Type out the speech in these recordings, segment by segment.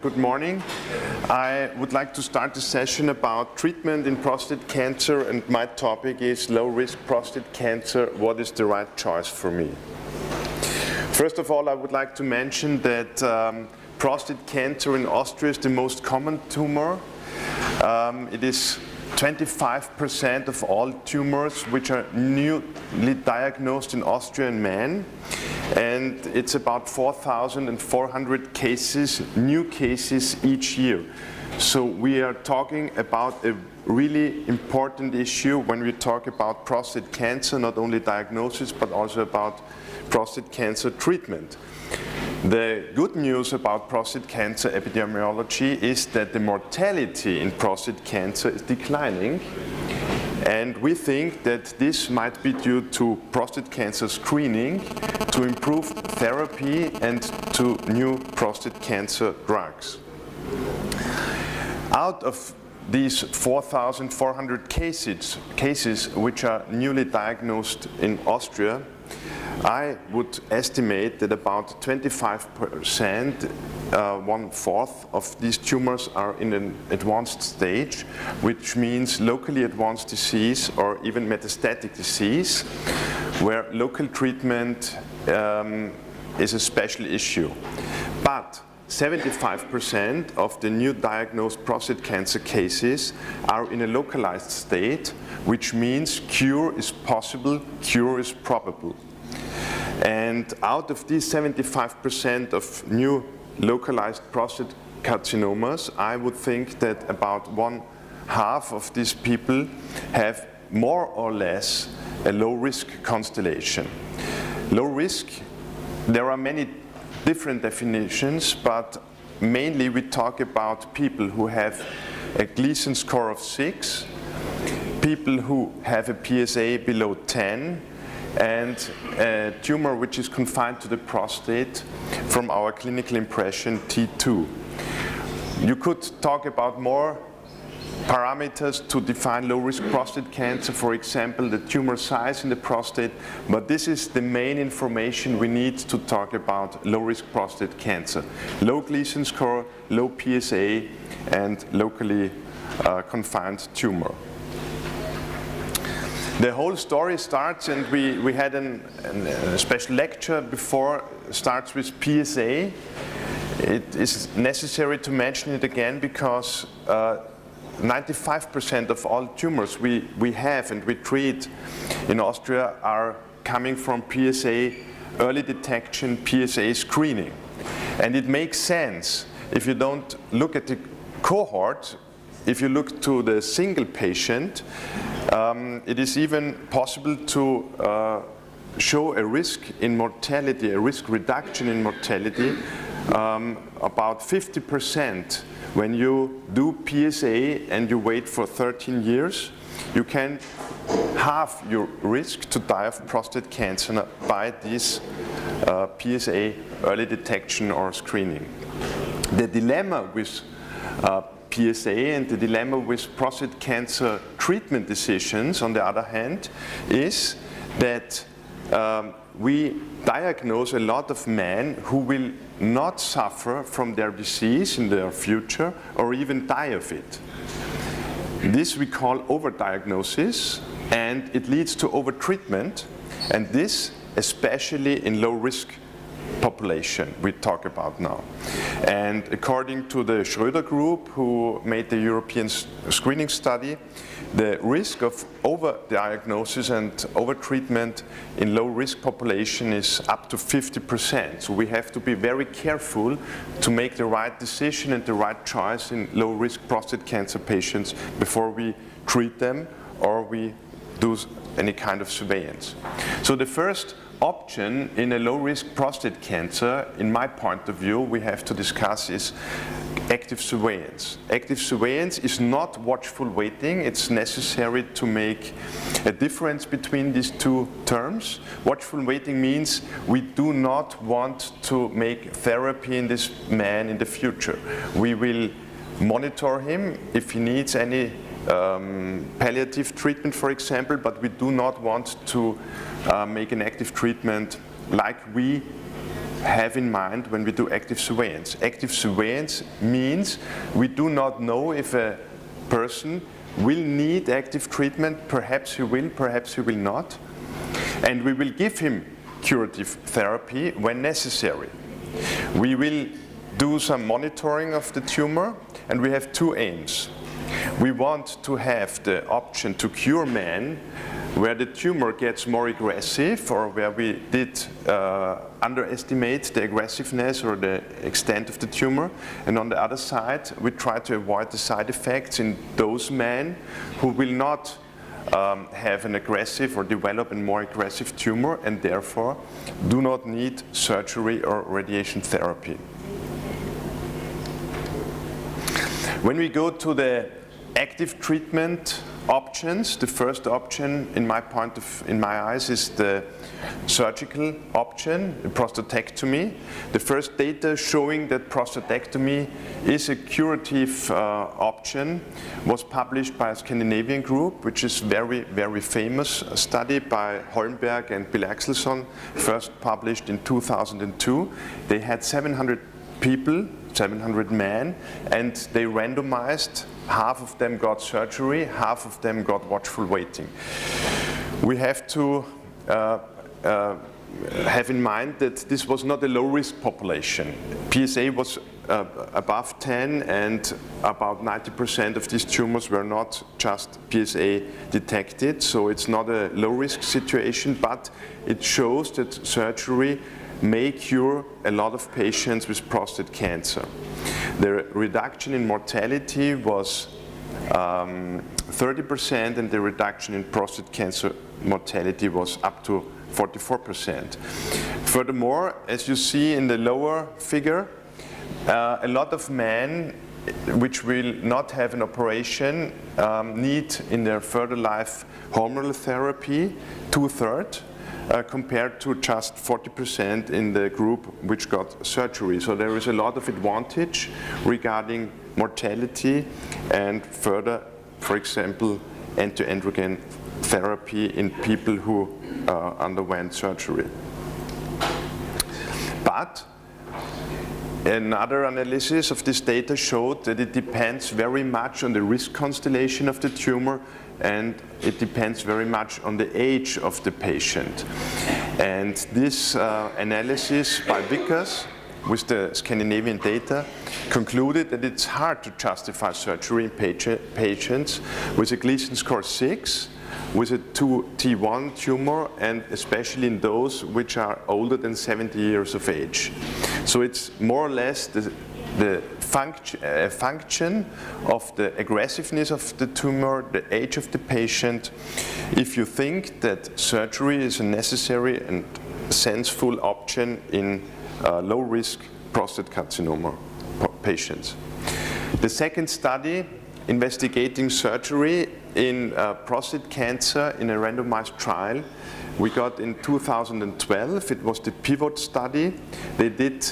Good morning. I would like to start the session about treatment in prostate cancer, and my topic is low-risk prostate cancer. What is the right choice for me? First of all, I would like to mention that prostate cancer in Austria is the most common tumor. It is 25% of all tumors which are newly diagnosed in Austria in men, and it's about 4,400 cases, new cases each year. So we are talking about a really important issue when we talk about prostate cancer, not only diagnosis but also about prostate cancer treatment. The good news about prostate cancer epidemiology is that the mortality in prostate cancer is declining, and we think that this might be due to prostate cancer screening, to improved therapy, and to new prostate cancer drugs. Out of these 4,400 cases which are newly diagnosed in Austria, I would estimate that about 25%, 1/4 of these tumors are in an advanced stage, which means locally advanced disease or even metastatic disease, where local treatment is a special issue. But 75% of the new diagnosed prostate cancer cases are in a localized state, which means cure is possible, cure is probable. And out of these 75% of new localized prostate carcinomas, I would think that about 1/2 of these people have more or less a low-risk constellation. Low risk, there are many different definitions, but mainly we talk about people who have a Gleason score of 6, people who have a PSA below 10, and a tumor which is confined to the prostate from our clinical impression T2. You could talk about more parameters to define low-risk prostate cancer, for example, the tumor size in the prostate, but this is the main information we need to talk about low-risk prostate cancer. Low Gleason score, low PSA, and locally confined tumor. The whole story starts, and we had a special lecture before, starts with PSA. It is necessary to mention it again because 95% of all tumors we have and we treat in Austria are coming from PSA early detection, PSA screening. And it makes sense if you don't look at the cohort. If you look to the single patient, it is even possible to show a risk in mortality, a risk reduction in mortality, about 50%. When you do PSA and you wait for 13 years, you can halve your risk to die of prostate cancer by this PSA early detection or screening. The dilemma with PSA and the dilemma with prostate cancer treatment decisions, on the other hand, is that we diagnose a lot of men who will not suffer from their disease in their future or even die of it. This we call overdiagnosis, and it leads to overtreatment, and this especially in low-risk population we talk about now. And according to the Schröder group, who made the European screening study, the risk of overdiagnosis and overtreatment in low-risk population is up to 50%. So we have to be very careful to make the right decision and the right choice in low-risk prostate cancer patients before we treat them or we do any kind of surveillance. So the first option in a low-risk prostate cancer, in my point of view, we have to discuss is active surveillance. Active surveillance is not watchful waiting. It's necessary to make a difference between these two terms. Watchful waiting means we do not want to make therapy in this man in the future. We will monitor him if he needs any palliative treatment, for example, but we do not want to make an active treatment like we have in mind when we do active surveillance. Active surveillance means we do not know if a person will need active treatment. Perhaps he will, perhaps he will not. And we will give him curative therapy when necessary. We will do some monitoring of the tumor, and we have two aims. We want to have the option to cure men where the tumor gets more aggressive or where we did underestimate the aggressiveness or the extent of the tumor. And on the other side, we try to avoid the side effects in those men who will not have an aggressive or develop a more aggressive tumor and therefore do not need surgery or radiation therapy. When we go to the active treatment options, the first option in my eyes is the surgical option, prostatectomy. The first data showing that prostatectomy is a curative option was published by a Scandinavian group, which is very, very famous study by Holmberg and Bill Axelsson, first published in 2002. They had 700 people, 700 men, and they randomized. Half of them got surgery, half of them got watchful waiting. We have to have in mind that this was not a low-risk population. PSA was above 10, and about 90% of these tumors were not just PSA detected, so it's not a low-risk situation, but it shows that surgery may cure a lot of patients with prostate cancer. The reduction in mortality was 30%, and the reduction in prostate cancer mortality was up to 44%. Furthermore, as you see in the lower figure, a lot of men which will not have an operation need in their further life hormonal therapy, 2/3. Compared to just 40% in the group which got surgery. So there is a lot of advantage regarding mortality and further, for example, anti-androgen therapy in people who underwent surgery. But another analysis of this data showed that it depends very much on the risk constellation of the tumor, and it depends very much on the age of the patient. And this analysis by Vickers with the Scandinavian data concluded that it's hard to justify surgery in patients with a Gleason score 6, with a 2T1 tumor, and especially in those which are older than 70 years of age. So it's more or less the function of the aggressiveness of the tumor, the age of the patient. If you think that surgery is a necessary and sensible option in low-risk prostate carcinoma patients. The second study investigating surgery in prostate cancer in a randomized trial we got in 2012. It was the PIVOT study. They did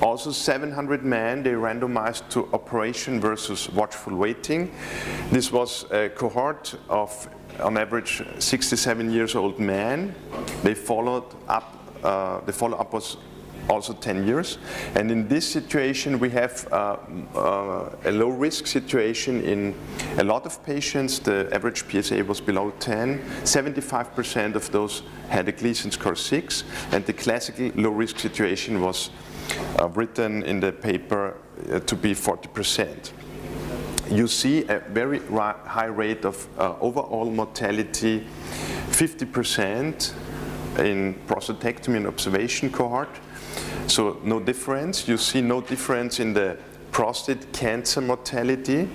also 700 men, they randomized to operation versus watchful waiting. This was a cohort of, on average, 67 years old men. They followed up, the follow-up was also 10 years. And in this situation, we have a low-risk situation in a lot of patients. The average PSA was below 10. 75% of those had a Gleason score 6, and the classical low-risk situation was written in the paper to be 40%. You see a very high rate of overall mortality, 50% in prostatectomy and observation cohort. So no difference. You see no difference in the prostate cancer mortality,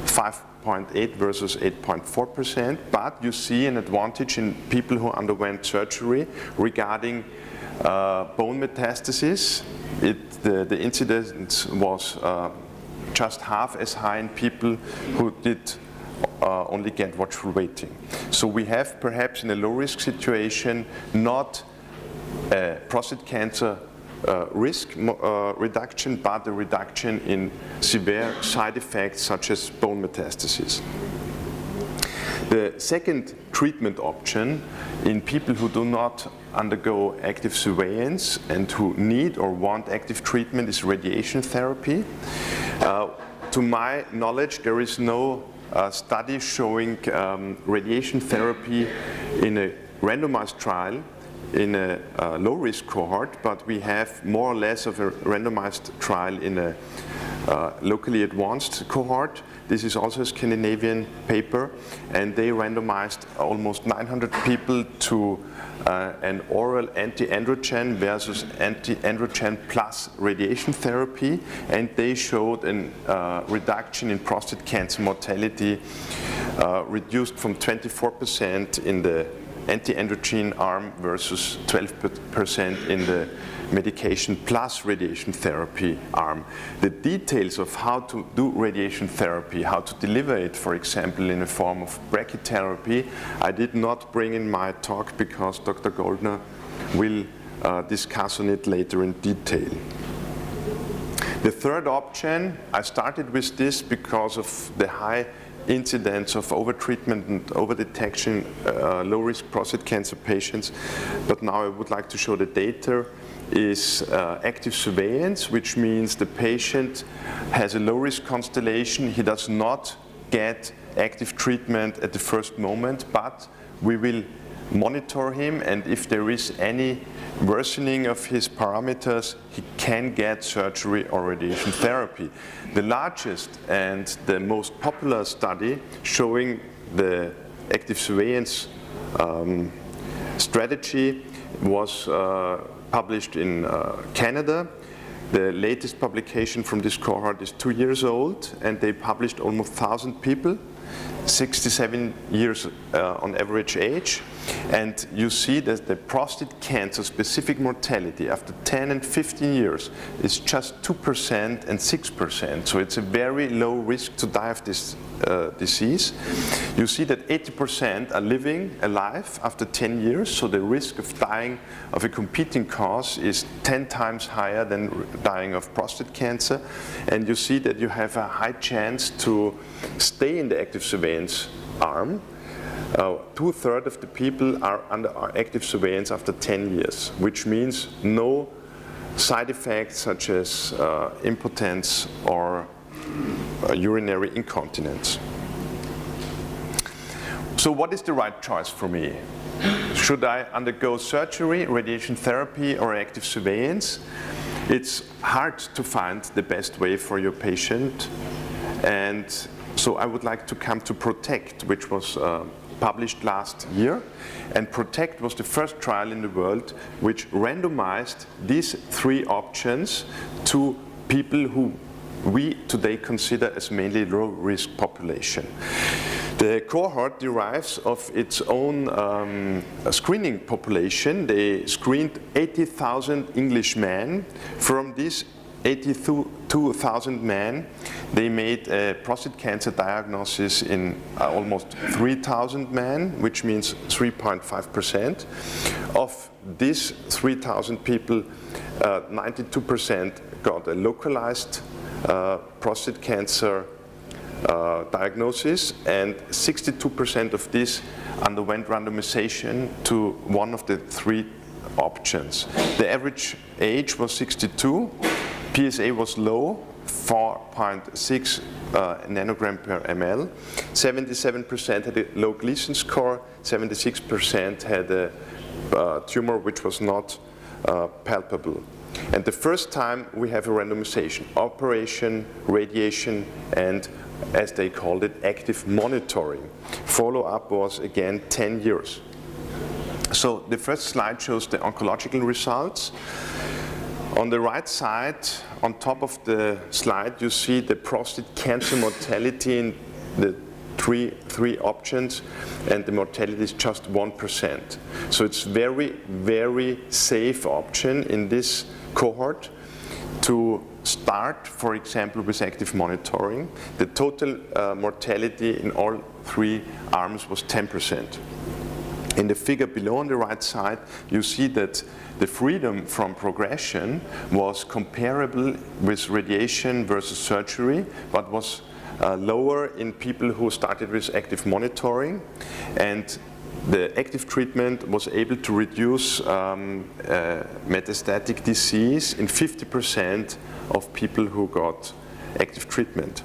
5.8 versus 8.4%, but you see an advantage in people who underwent surgery regarding bone metastasis. The incidence was just half as high in people who did only get watchful waiting. So we have perhaps in a low-risk situation not a prostate cancer risk reduction, but a reduction in severe side effects such as bone metastasis. The second treatment option in people who do not undergo active surveillance and who need or want active treatment is radiation therapy. To my knowledge, there is no study showing radiation therapy in a randomized trial in a low-risk cohort, but we have more or less of a randomized trial in a locally advanced cohort. This is also a Scandinavian paper, and they randomized almost 900 people to an oral anti-androgen versus anti-androgen plus radiation therapy, and they showed a reduction in prostate cancer mortality reduced from 24% in the anti-androgen arm versus 12% in the medication plus radiation therapy arm. The details of how to do radiation therapy, how to deliver it, for example, in a form of brachytherapy, I did not bring in my talk because Dr. Goldner will discuss on it later in detail. The third option, I started with this because of the high incidence of overtreatment and overdetection, low-risk prostate cancer patients, but now I would like to show the data, is active surveillance, which means the patient has a low-risk constellation. He does not get active treatment at the first moment, but we will monitor him, and if there is any worsening of his parameters, he can get surgery or radiation therapy. The largest and the most popular study showing the active surveillance strategy was published in Canada. The latest publication from this cohort is 2 years old, and they published almost 1,000 people, 67 years on average age, and you see that the prostate cancer specific mortality after 10 and 15 years is just 2% and 6%, so it's a very low risk to die of this disease. You see that 80% are living alive after 10 years, so the risk of dying of a competing cause is 10 times higher than dying of prostate cancer, and you see that you have a high chance to stay in the active surveillance arm. 2/3 of the people are under active surveillance after 10 years, which means no side effects such as impotence or urinary incontinence. So what is the right choice for me? Should I undergo surgery, radiation therapy, or active surveillance? It's hard to find the best way for your patient, and so I would like to come to PROTECT, which was published last year, and PROTECT was the first trial in the world which randomized these 3 options to people who we today consider as mainly low-risk population. The cohort derives of its own screening population. They screened 80,000 English men. From these 82,000 men, they made a prostate cancer diagnosis in almost 3,000 men, which means 3.5%. Of these 3,000 people, 92% got a localized prostate cancer diagnosis, and 62% of this underwent randomization to one of the 3 options. The average age was 62. PSA was low, 4.6 nanogram per ml. 77% had a low Gleason score. 76% had a tumor which was not palpable. And the first time we have a randomization, operation, radiation, and as they called it, active monitoring. Follow-up was again 10 years. So the first slide shows the oncological results. On the right side, on top of the slide, you see the prostate cancer mortality in the three options, and the mortality is just 1%. So it's very, very safe option in this cohort to start, for example, with active monitoring. The total mortality in all 3 arms was 10%. In the figure below on the right side, you see that the freedom from progression was comparable with radiation versus surgery, but was lower in people who started with active monitoring, and the active treatment was able to reduce metastatic disease in 50% of people who got active treatment.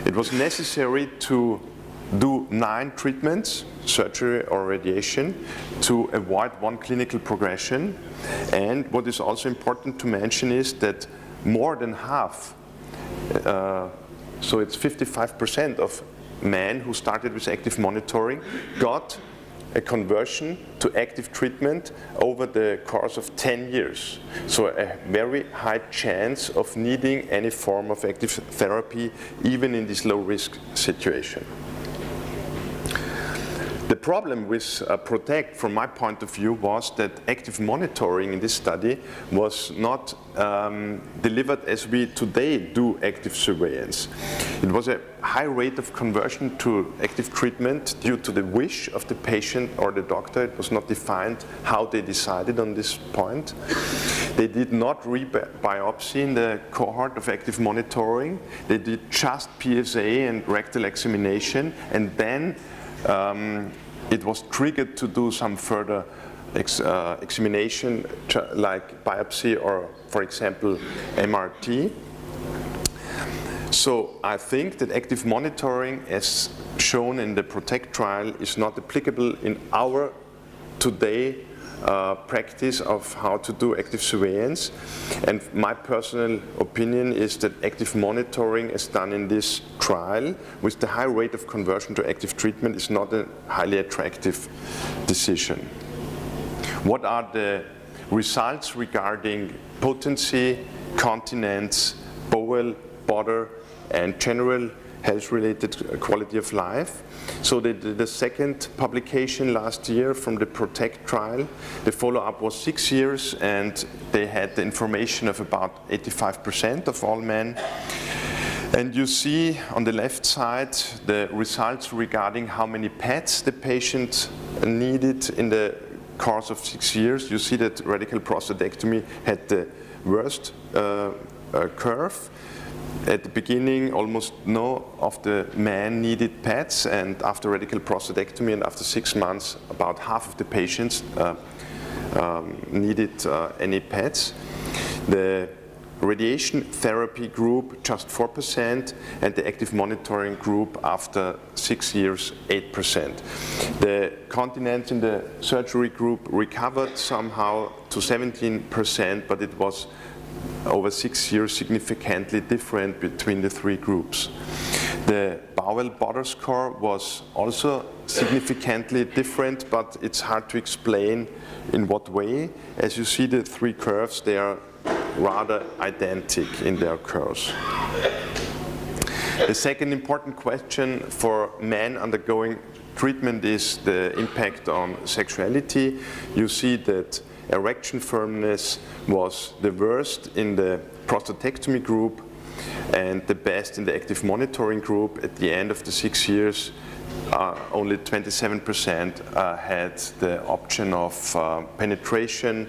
It was necessary to do 9 treatments, surgery or radiation, to avoid one clinical progression. And what is also important to mention is that more than half, so it's 55% of men who started with active monitoring got a conversion to active treatment over the course of 10 years. So a very high chance of needing any form of active therapy, even in this low-risk situation. The problem with PROTECT, from my point of view, was that active monitoring in this study was not delivered as we today do active surveillance. It was a high rate of conversion to active treatment due to the wish of the patient or the doctor. It was not defined how they decided on this point. They did not re-biopsy in the cohort of active monitoring. They did just PSA and rectal examination, and then it was triggered to do some further examination like biopsy or, for example, MRT. So I think that active monitoring, as shown in the PROTECT trial, is not applicable in our today practice of how to do active surveillance. And my personal opinion is that active monitoring as done in this trial with the high rate of conversion to active treatment is not a highly attractive decision. What are the results regarding potency, continence, bowel, bladder, and general health-related quality of life? So they did the second publication last year from the PROTECT trial. The follow-up was 6 years, and they had the information of about 85% of all men. And you see on the left side the results regarding how many PETs the patient needed in the course of 6 years. You see that radical prostatectomy had the worst curve. At the beginning, almost no of the men needed PETs, and after radical prostatectomy and after 6 months, about half of the patients needed any PETs. The radiation therapy group, just 4%, and the active monitoring group, after 6 years, 8%. The continence in the surgery group recovered somehow to 17%, but it was over 6 years significantly different between the 3 groups. The bowel bladder score was also significantly different, but it's hard to explain in what way. As you see the 3 curves, they are rather identical in their curves. The second important question for men undergoing treatment is the impact on sexuality. You see that erection firmness was the worst in the prostatectomy group and the best in the active monitoring group. At the end of the 6 years, only 27% had the option of penetration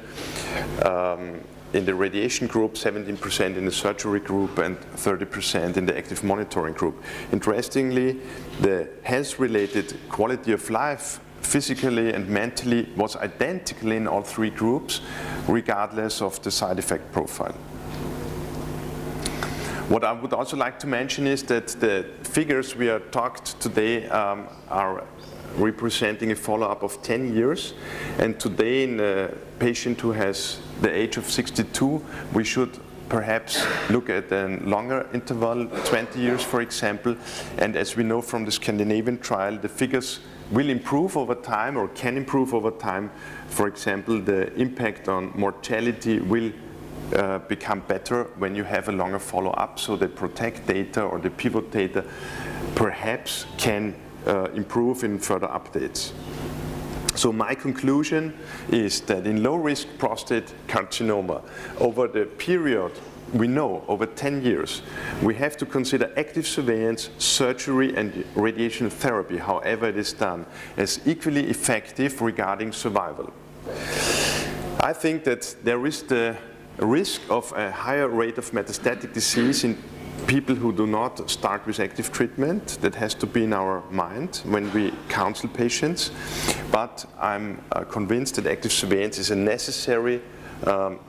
in the radiation group, 17% in the surgery group, and 30% in the active monitoring group. Interestingly, the health-related quality of life physically and mentally was identical in all 3 groups, regardless of the side effect profile. What I would also like to mention is that the figures we are talked today are representing a follow-up of 10 years, and today in a patient who has the age of 62, we should perhaps look at a longer interval, 20 years for example, and as we know from the Scandinavian trial, the figures will improve over time or can improve over time. For example, the impact on mortality will become better when you have a longer follow-up, so the PROTECT data or the pivot data perhaps can improve in further updates. So my conclusion is that in low-risk prostate carcinoma, over the period we know, over 10 years, we have to consider active surveillance, surgery, and radiation therapy, however it is done, as equally effective regarding survival. I think that there is the risk of a higher rate of metastatic disease in people who do not start with active treatment. That has to be in our mind when we counsel patients. But I'm convinced that active surveillance is a necessary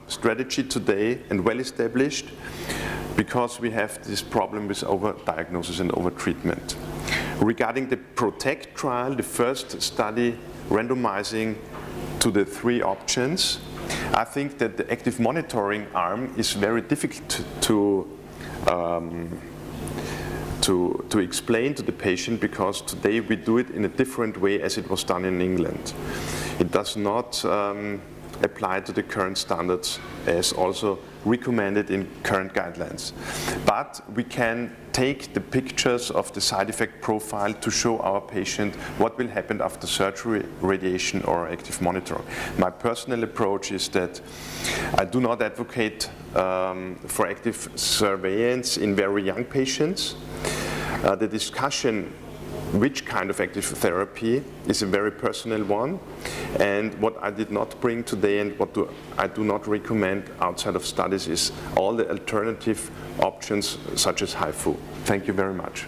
strategy today and well established, because we have this problem with overdiagnosis and overtreatment. Regarding the PROTECT trial, the first study randomizing to the 3 options, I think that the active monitoring arm is very difficult to explain to the patient, because today we do it in a different way as it was done in England. It does not apply to the current standards as also recommended in current guidelines. But we can take the pictures of the side effect profile to show our patient what will happen after surgery, radiation, or active monitoring. My personal approach is that I do not advocate for active surveillance in very young patients. The discussion which kind of active therapy is a very personal one, and what I did not bring today and what I do not recommend outside of studies is all the alternative options such as HIFU. Thank you very much.